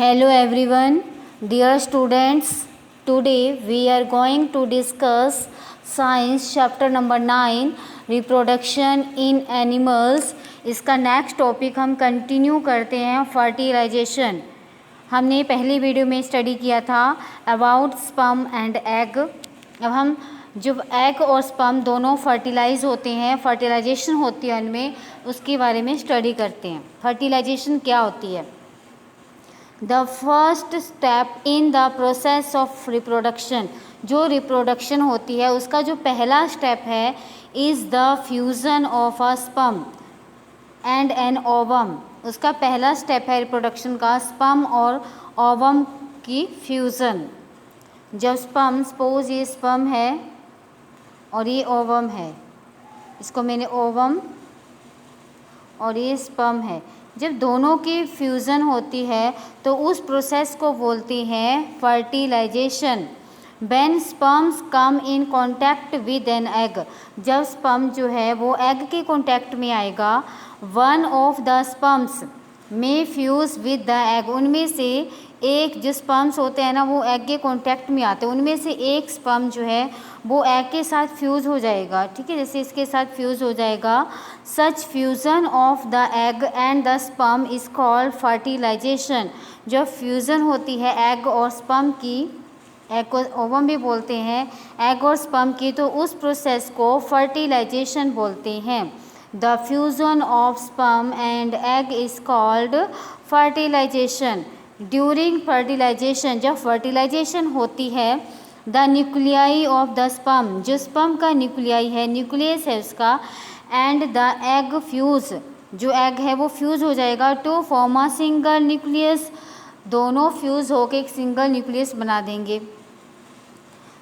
Hello everyone, dear students. Today we are going to discuss Science chapter number 9 Reproduction in Animals. इसका next topic हम continue करते हैं fertilisation. हमने पहली video में स्टडी किया था अबाउट स्पर्म एंड एग. अब हम जब एग और स्पर्म दोनों फर्टिलाइज होते हैं, फर्टिलाइजेशन होती है उनमें, उसके बारे में स्टडी करते हैं. फर्टिलाइजेशन क्या होती है? The first step in the process of reproduction. जो रिप्रोडक्शन होती है उसका जो पहला स्टेप है is the fusion of a sperm and an ovum. उसका पहला स्टेप है रिप्रोडक्शन का स्पर्म और ओवम की फ्यूज़न. जब स्पर्म, सपोज ये स्पर्म है और ये ओवम है, इसको मैंने ओवम और ये स्पर्म है, जब दोनों की फ्यूज़न होती है तो उस प्रोसेस को बोलते हैं fertilisation. When sperms come in contact with an egg. जब स्पर्म जो है वो एग के कांटेक्ट में आएगा, वन ऑफ द स्पर्म्स में फ्यूज़ विद द एग. उनमें से एक जो स्पर्म्स होते हैं ना वो एग के कांटेक्ट में आते हैं, उनमें से एक स्पर्म जो है वो एग के साथ फ्यूज़ हो जाएगा. ठीक है, जैसे इसके साथ फ्यूज़ हो जाएगा. Such fusion of the egg and the sperm is called fertilisation. जब फ्यूज़न होती है एग और स्पर्म की, एग को ओवम भी बोलते हैं, एग और स्पर्म की, तो उस प्रोसेस को फर्टिलाइजेशन बोलते हैं. The fusion of sperm and egg is called fertilization. During fertilization, जब फर्टिलाइजेशन होती है, the nuclei of the sperm, जो स्पर्म का न्यूक्लियाई है, न्यूक्लियस है उसका, एंड द एग फ्यूज़, जो एग है वो फ्यूज़ हो जाएगा to form a single nucleus. दोनों फ्यूज़ होकर एक सिंगल न्यूक्लियस बना देंगे.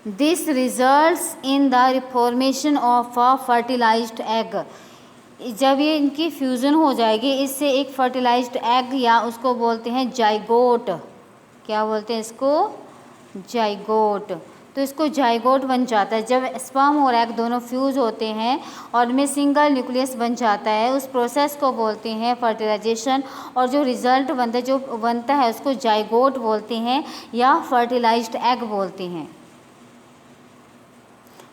This results in the formation of a fertilized egg. जब ये इनकी फ्यूज़न हो जाएगी, इससे एक फर्टिलाइज्ड एग, या उसको बोलते हैं जाइगोट. क्या बोलते हैं इसको? जाइगोट. तो इसको जाइगोट बन जाता है जब स्पर्म और एग दोनों फ्यूज़ होते हैं और उनमें सिंगल न्यूक्लियस बन जाता है. उस प्रोसेस को बोलते हैं फर्टिलाइजेशन. और जो रिज़ल्ट बनता है, जो बनता है, उसको जाइगोट बोलते हैं या फर्टिलाइज्ड एग बोलते हैं.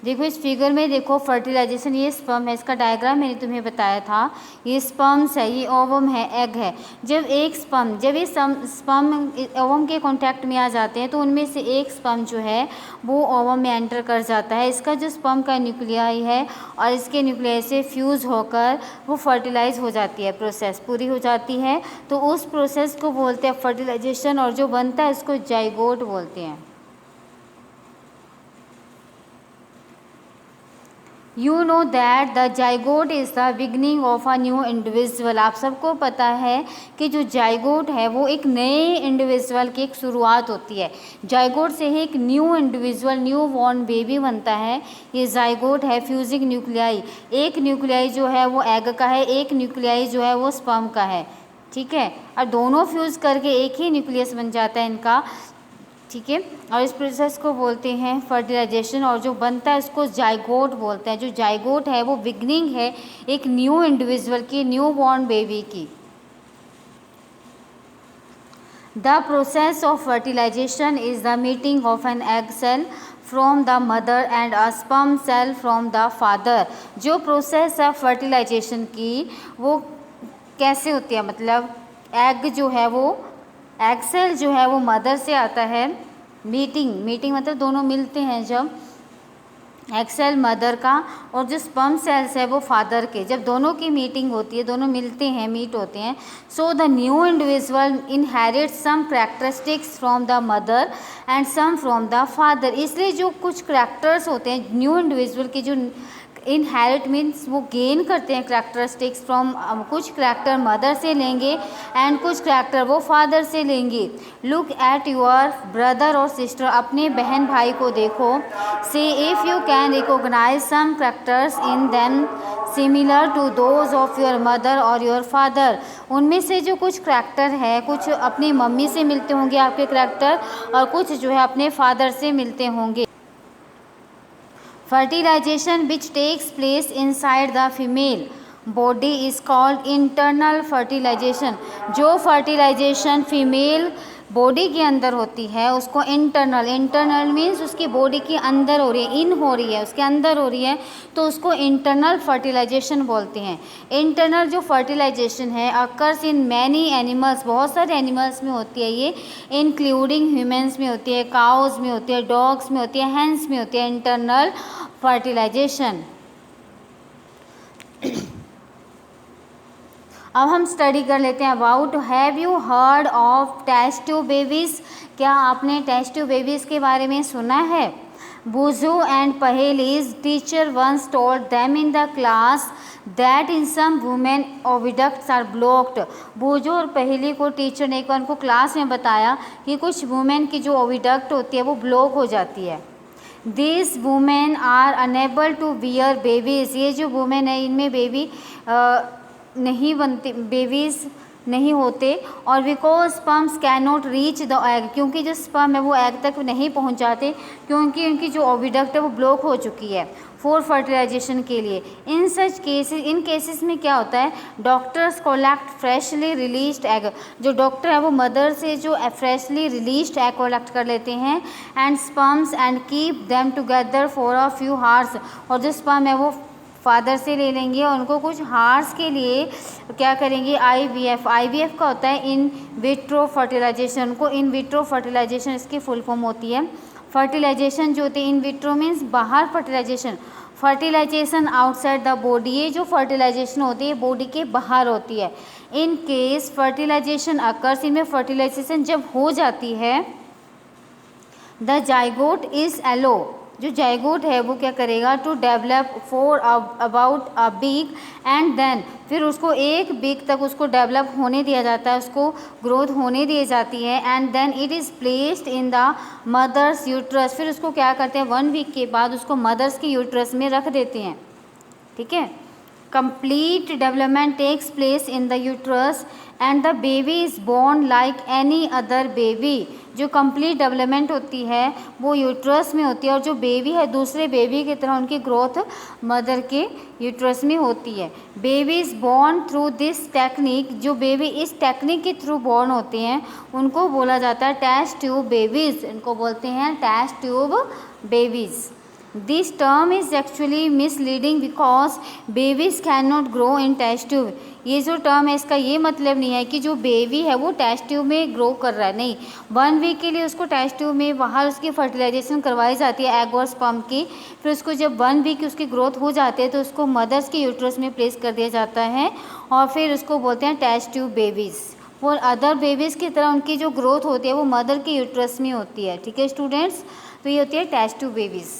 देखो इस फिगर में देखो फर्टिलाइजेशन, ये स्पर्म है, इसका डायग्राम मैंने तुम्हें बताया था. ये स्पर्म्स है, ये ओवम है, एग है. जब एक स्पर्म, जब ये स्पर्म ओवम के कांटेक्ट में आ जाते हैं तो उनमें से एक स्पर्म जो है वो ओवम में एंटर कर जाता है. इसका जो स्पर्म का न्यूक्लियाई है और इसके न्यूक्लियाई से फ्यूज़ होकर वो फर्टिलाइज हो जाती है, प्रोसेस पूरी हो जाती है. तो उस प्रोसेस को बोलते हैं फर्टिलाइजेशन, और जो बनता है उसको जाइगोट बोलते हैं. You know that the zygote is the beginning of a new individual. आप सबको पता है कि जो जाइगोट है वो एक नए इंडिविजुअल की एक शुरुआत होती है. जाइगोट से ही एक new individual, new born baby बनता है. ये जाइगोट है फ्यूजिंग न्यूक्लियाई. एक न्यूक्लियाई जो है वो एग का है, एक न्यूक्लियाई जो है वो स्पर्म का है. ठीक है, और दोनों फ्यूज़ करके एक ही न्यूक्लियस बन जाता है इनका. ठीक है, और इस प्रोसेस को बोलते हैं फर्टिलाइजेशन. और जो बनता है उसको जाइगोट बोलते हैं. जो जाइगोट है वो बिगनिंग है एक न्यू इंडिविजुअल की, न्यू बॉर्न बेबी की. The process of fertilization is the meeting of an egg cell from the mother and a sperm cell from the father. जो प्रोसेस है फर्टिलाइजेशन की वो कैसे होती है, मतलब एग जो है वो, एग सेल जो है वो मदर से आता है. मीटिंग मतलब दोनों मिलते हैं. जब एग सेल मदर का और जो स्पर्म सेल्स है वो फादर के, जब दोनों की मीटिंग होती है, दोनों मिलते हैं, मीट होते हैं, so the new individual inherits some characteristics from the mother and some from the father. इसलिए जो कुछ करैक्टर्स होते हैं न्यू इंडिविजुअल के, जो इनहेरिट मीन्स वो गेन करते हैं करैक्टरिस्टिक्स फ्रॉम, कुछ करैक्टर मदर से लेंगे एंड कुछ करैक्टर वो फादर से लेंगे. लुक एट योर ब्रदर और सिस्टर. अपने बहन भाई को देखो. See if you can recognise some characters in them similar to those of your mother और योर फादर. उनमें से जो कुछ करैक्टर है, कुछ अपनी मम्मी से मिलते होंगे आपके करैक्टर, और कुछ जो है अपने फादर से मिलते होंगे. Fertilization which takes place inside the female body is called internal fertilization. जो fertilization फीमेल बॉडी के अंदर होती है उसको इंटरनल, इंटरनल मीन्स उसकी बॉडी के अंदर हो रही है, इन हो रही है, उसके अंदर हो रही है, तो उसको इंटरनल फर्टिलाइजेशन बोलते हैं। इंटरनल जो फर्टिलाइजेशन है अकर्स इन मैनी एनिमल्स, बहुत सारे एनिमल्स में होती है ये, इंक्लूडिंग ह्यूमन्स में होती है, काउज में होती है, डॉग्स में होती है, हैंस में होती है इंटरनल फर्टिलाइजेशन। अब हम स्टडी कर लेते हैं about, have you heard of test tube babies, क्या आपने टेस्ट ट्यूब बेबीज़ के बारे में सुना है? Buju and Paheli's teacher once told them in the class that in some women oviducts are blocked. Buju और पहेली को टीचर ने एक बार उनको क्लास में बताया कि कुछ वुमेन की जो ओविडक्ट होती है वो ब्लॉक हो जाती है। This women are unable to bear babies, ये जो वुमेन है इनमें बेबी नहीं बनते, बेबीज़ नहीं होते, और because sperms can not reach the egg, क्योंकि जो स्पर्म है वो एग तक नहीं पहुंच जाते, क्योंकि उनकी जो ओविडक्ट है वो ब्लॉक हो चुकी है फॉर फर्टिलाइजेशन के लिए। इन सच केसेस, इन केसेस में क्या होता है, doctors collect freshly released egg, जो डॉक्टर है वो मदर से जो फ्रेशली रिलीज्ड एग कलेक्ट कर लेते हैं, and sperms and keep them together for a few hours, और जो स्पर्म है वो फादर से ले लेंगे और उनको कुछ हार्स के लिए क्या करेंगे, आईवीएफ, आईवीएफ का होता है इन विट्रो फर्टिलाइजेशन, को इन विट्रो फर्टिलाइजेशन इसकी फुल फॉर्म होती है। फर्टिलाइजेशन जो होती है इन विट्रो मीन्स बाहर fertilization, fertilization outside the body, ये जो फर्टिलाइजेशन होती है बॉडी के बाहर होती है। इन केस फर्टिलाइजेशन अकर्स, इनमें फर्टिलाइजेशन जब हो जाती है, द जाइगोट इज एलो, जो जाइगोट है वो क्या करेगा, to develop for about a week, and then फिर उसको एक वीक तक उसको डेवलप होने दिया जाता है, उसको ग्रोथ होने दी जाती है, and then it is placed in the mother's uterus, फिर उसको क्या करते हैं 1 वीक के बाद उसको मदर्स के यूट्रस में रख देते हैं। ठीक है, complete development takes place in the uterus and the baby is born like any other baby, जो कंप्लीट डेवलपमेंट होती है वो यूट्रस में होती है, और जो बेबी है दूसरे बेबी की तरह उनकी ग्रोथ मदर के यूट्रस में होती है। Baby is born through this technique, जो बेबी इस टेक्निक के थ्रू बोर्न होते हैं उनको बोला जाता है टेस्ट ट्यूब बेबीज़, इनको बोलते हैं test tube babies. This term is actually misleading because babies cannot grow in test tube, ये जो टर्म है इसका ये मतलब नहीं है कि जो बेबी है वो टेस्ट ट्यूब में ग्रो कर रहा है, नहीं, 1 वीक के लिए उसको टेस्ट ट्यूब में बाहर उसकी फर्टिलाइजेशन करवाई जाती है एग और स्पर्म की, फिर उसको जब 1 वीक की उसकी ग्रोथ हो जाती है तो उसको मदर्स के यूट्रस में प्लेस कर दिया जाता है, और फिर उसको बोलते हैं टेस्ट ट्यूब बेबीज़। और अदर बेबीज़ की तरह उनकी जो ग्रोथ होती है वो मदर के यूट्रस में होती है। ठीक है स्टूडेंट्स, तो ये होती है test tube babies.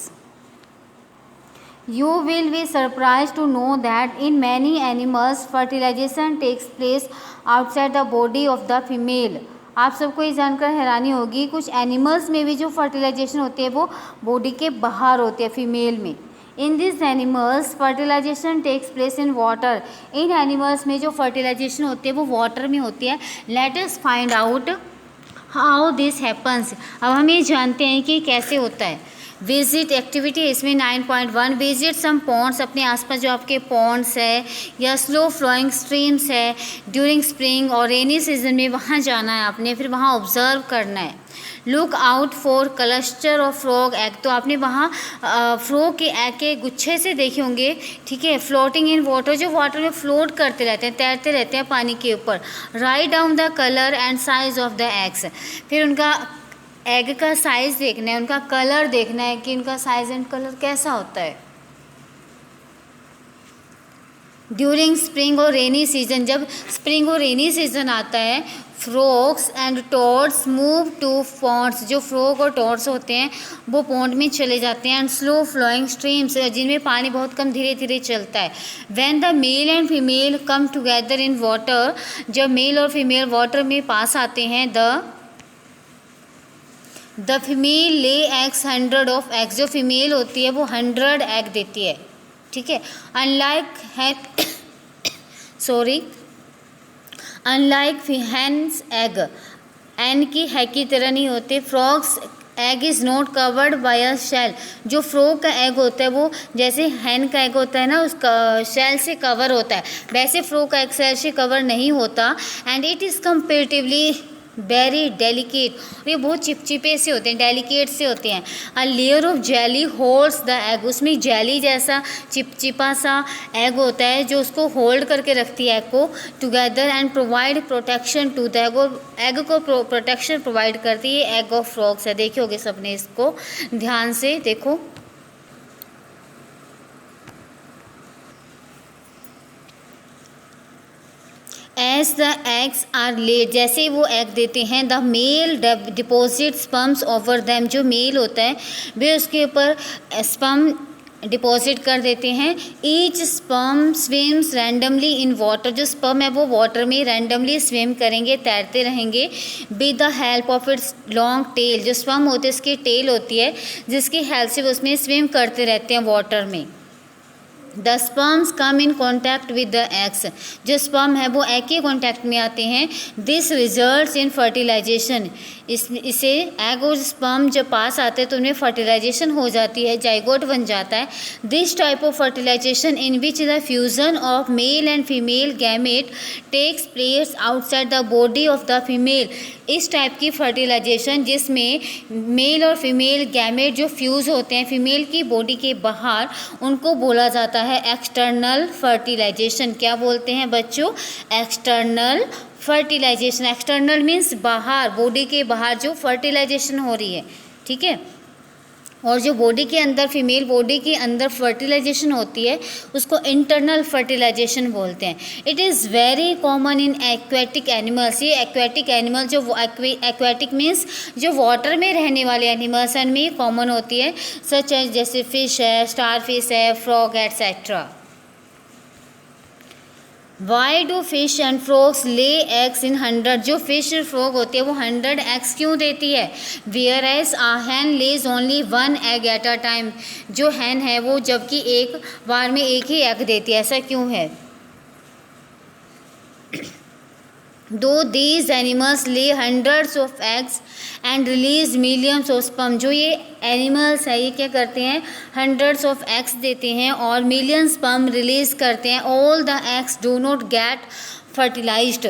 You will be surprised to know that in many animals fertilization takes place outside the body of the female. आप सबको ये जानकर हैरानी होगी कुछ एनिमल्स में भी जो फर्टिलाइजेशन होती है वो बॉडी के बाहर होती है फीमेल में। In this animals fertilization takes place in water, इन एनिमल्स में जो फर्टिलाइजेशन होती है वो वाटर में होती है। Let us find out how this happens, अब हम ये जानते हैं कि कैसे होता है। विजिट एक्टिविटी इसमें 9.1 विजिट सम पॉन्ड्स, अपने आसपास जो आपके पॉन्ड्स है या स्लो फ्लोइंग स्ट्रीम्स है ड्यूरिंग स्प्रिंग और रेनी सीजन में वहाँ जाना है आपने, फिर वहाँ ऑब्जर्व करना है। Look out for cluster of frog egg, तो आपने वहाँ फ्रॉग के एग के गुच्छे से देखे होंगे। ठीक है, फ्लोटिंग इन वाटर, जो वाटर में फ्लोट करते रहते हैं, तैरते रहते हैं पानी के ऊपर। Write down the colour and size of the eggs, फिर उनका एग का साइज़ देखना है, उनका कलर देखना है कि उनका साइज़ एंड कलर कैसा होता है। ड्यूरिंग स्प्रिंग और रेनी सीजन, जब स्प्रिंग और रेनी सीजन आता है, frogs and toads move to ponds, जो फ्रॉग और टॉड्स होते हैं वो पॉन्ड में चले जाते हैं। एंड स्लो फ्लोइंग स्ट्रीम्स, जिनमें पानी बहुत कम धीरे धीरे चलता है। When the mail and female come together in water, जब मेल और फीमेल वाटर में पास आते हैं, the female lay eggs 100 of eggs, जो फीमेल होती है वो 100 एग देती है। ठीक है, अनलाइक हैंस एग, एन की है की तरह नहीं होते। Frog's egg is not covered by a shell, जो फ्रॉग का एग होता है वो जैसे हैन का एग होता है ना उसका शेल से कवर होता है, वैसे फ्रॉग का एग शेल से कवर नहीं होता। And it is comparatively very delicate, ये बहुत चिपचिपे से होते हैं, डेलिकेट से होते हैं। A layer of jelly holds the egg, उसमें जेली जैसा चिपचिपा सा एग होता है जो उसको होल्ड करके रखती है एग को together and provide protection to the egg, और एग को प्रोटेक्शन प्रोवाइड करती है। एग ऑफ फ्रॉग्स है, देखे होगे सबने इसको ध्यान से देखो। As the eggs are laid, जैसे वो एग देते हैं, the male deposit sperms over them, जो मेल होता है वे उसके ऊपर स्पर्म डिपॉजिट कर देते हैं। Each sperm swims randomly in water, जो स्पर्म है वो वाटर में रैंडमली स्विम करेंगे, तैरते रहेंगे। With the help of its long tail, जो स्पर्म होते हैं इसकी टेल होती है जिसकी हेल्प से वो उसमें स्विम करते रहते हैं वाटर में। The sperms come in contact with the eggs, जो स्पर्म है वो एग के कॉन्टैक्ट में आते हैं। दिस रिजल्ट्स इन फर्टिलाइजेशन, इसे एग और स्पर्म जब पास आते हैं तो उनमें फर्टिलाइजेशन हो जाती है, जाइगोट बन जाता है। This type of fertilization in which the fusion of male and female gamete takes place outside the body of the female, इस टाइप की फर्टिलाइजेशन जिसमें मेल और फीमेल गैमेट जो फ्यूज़ होते हैं फीमेल की बॉडी के बाहर, उनको बोला जाता है एक्सटर्नल फर्टिलाइजेशन। क्या बोलते हैं बच्चों? External fertilization. एक्सटर्नल मीन्स बाहर, बॉडी के बाहर जो फर्टिलाइजेशन हो रही है, ठीक है। और जो बॉडी के अंदर, फीमेल बॉडी के अंदर फर्टिलाइजेशन होती है उसको इंटरनल फर्टिलाइजेशन बोलते हैं। It is very common in aquatic animals, ये एक्वेटिक एनिमल जो एक्वेटिक मीन्स जो वाटर में रहने वाले एनिमल्स हैं में कॉमन होती है, सच एज जैसे फिश है, स्टार फिश है, frog etcetera. Why do fish and frogs lay eggs in 100, जो फिश और फ्रॉग होती है वो 100 एग्स क्यों देती है? Whereas a hen lays only 1 egg at a time, जो हैन है वो जबकि एक बार में एक ही एग देती है, ऐसा क्यों है? दो दीज एनिमल्स ले hundreds of eggs and release millions of sperm, जो ये एनिमल्स है ये क्या करते हैं? हंड्रेड्स ऑफ एग्स देते हैं और मिलियन स्पर्म रिलीज करते हैं। All the eggs do not get fertilized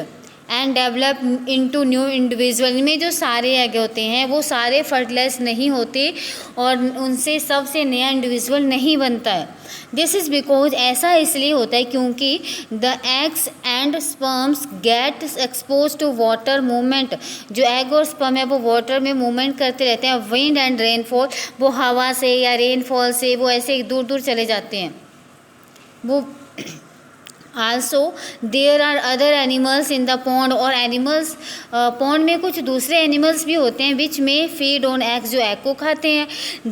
and develop into new individual, इनमें जो सारे एग होते हैं वो सारे फर्टिलाइज नहीं होते और उनसे सबसे नया इंडिविजुअल नहीं बनता है। दिस इज़ बिकॉज, ऐसा इसलिए होता है क्योंकि the eggs and sperms get expose to water movement, जो एग और स्पर्म है वो वाटर में मूवमेंट करते रहते हैं। विंड एंड रेनफॉल, वो हवा से या रेनफॉल से वो ऐसे दूर दूर चले जाते हैं वो। Also there are other animals in the pond, और एनिमल्स पॉन्ड में कुछ दूसरे एनिमल्स भी होते हैं विच में फीड ऑन एग्स, जो एग को खाते हैं।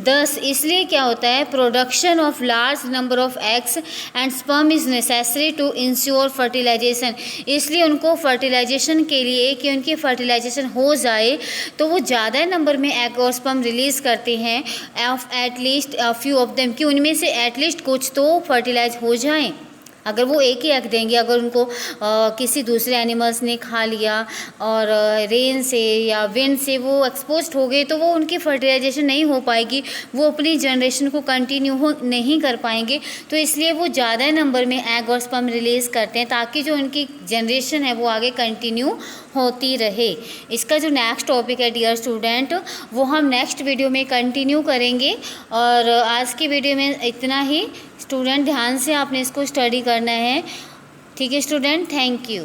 दस इसलिए क्या होता है? Production of large number of eggs and sperm is necessary to ensure fertilization, इसलिए उनको फर्टिलाइजेशन के लिए कि उनकी फर्टिलाइजेशन हो जाए तो वो ज़्यादा नंबर में एग और स्पर्म रिलीज़ करते हैं। Of at least few of them, कि उनमें से एटलीस्ट कुछ तो फर्टिलाइज हो जाएँ। अगर वो एक ही एग देंगे, अगर उनको किसी दूसरे एनिमल्स ने खा लिया और रेन से या विंड से वो एक्सपोज्ड हो गए तो वो उनकी फर्टिलाइजेशन नहीं हो पाएगी, वो अपनी जनरेशन को कंटिन्यू नहीं कर पाएंगे। तो इसलिए वो ज़्यादा नंबर में एग और स्पर्म रिलीज़ करते हैं ताकि जो उनकी जनरेशन है वो आगे कंटिन्यू होती रहे। इसका जो नेक्स्ट टॉपिक है डियर स्टूडेंट वो हम नेक्स्ट वीडियो में कंटिन्यू करेंगे। और आज की वीडियो में इतना ही। स्टूडेंट ध्यान से आपने इसको स्टडी करना है, ठीक है स्टूडेंट? Thank you.